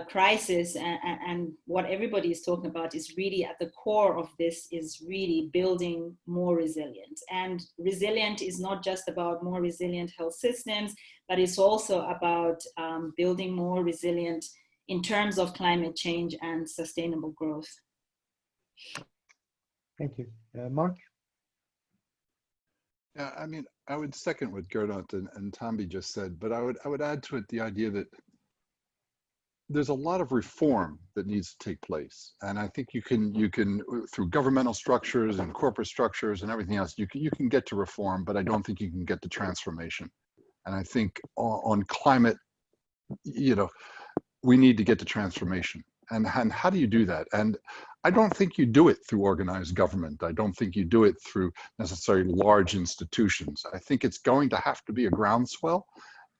crisis and what everybody is talking about is really at the core of this, is really building more resilience. And resilient is not just about more resilient health systems, but it's also about building more resilient in terms of climate change and sustainable growth. Thank you. Marc? Yeah, I mean, I would second what Gernot and Tambi just said, but I would add to it the idea that there's a lot of reform that needs to take place, and I think you can through governmental structures and corporate structures and everything else, you can get to reform, but I don't think you can get to transformation. And I think on climate, you know, we need to get to transformation. And how do you do that? And I don't think you do it through organized government. I don't think you do it through necessarily large institutions. I think it's going to have to be a groundswell,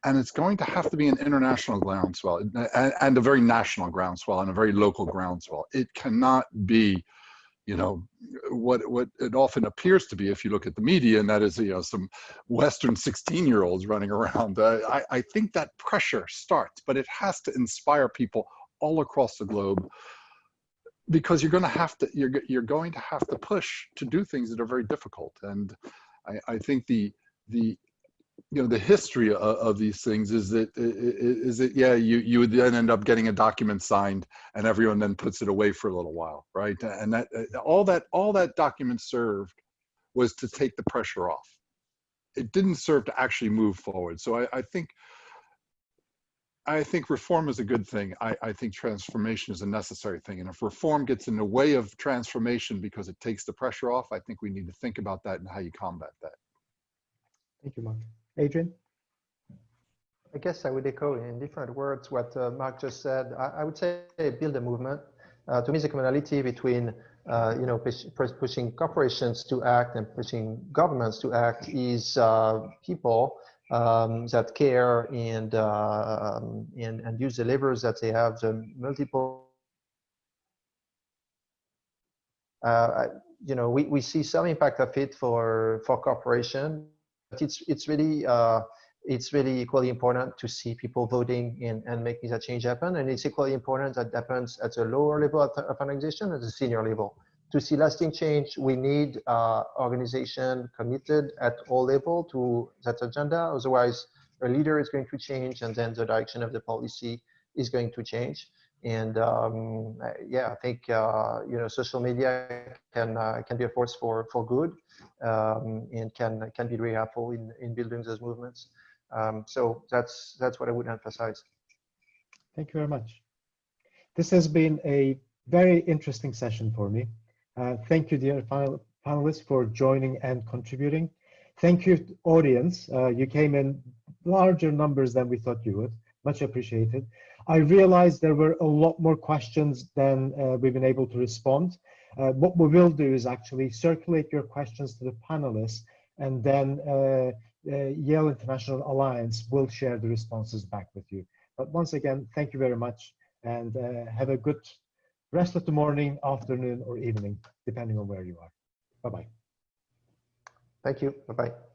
and it's going to have to be an international groundswell and a very national groundswell and a very local groundswell. It cannot be, you know, what it often appears to be if you look at the media, and that is, you know, some Western 16-year-olds running around. I think that pressure starts, but it has to inspire people all across the globe, because you're going to have to push to do things that are very difficult. And I think the history of these things is that yeah, you would then end up getting a document signed and everyone then puts it away for a little while, right? And that all that document served was to take the pressure off. It didn't serve to actually move forward. So I think reform is a good thing. I think transformation is a necessary thing. And if reform gets in the way of transformation because it takes the pressure off, I think we need to think about that and how you combat that. Thank you, Marc. Adrian? I guess I would echo in different words what Marc just said. I would say build a movement. To me, the commonality between pushing corporations to act and pushing governments to act is people that care and use the levers that they have, the multiple. We see some impact of it for corporation, but it's really equally important to see people voting and making that change happen. And it's equally important that happens at a lower level of an organization, at the senior level. To see lasting change, we need organization committed at all levels to that agenda. Otherwise, a leader is going to change, and then the direction of the policy is going to change. And yeah, I think social media can be a force for good, and can be very helpful in building those movements. So that's what I would emphasize. Thank you very much. This has been a very interesting session for me. Thank you, dear panelists, for joining and contributing. Thank you, audience. You came in larger numbers than we thought you would. Much appreciated. I realized there were a lot more questions than we've been able to respond. What we will do is actually circulate your questions to the panelists, and then Yale International Alliance will share the responses back with you. But once again, thank you very much, and have a good rest of the morning, afternoon, or evening, depending on where you are. Bye-bye. Thank you. Bye-bye.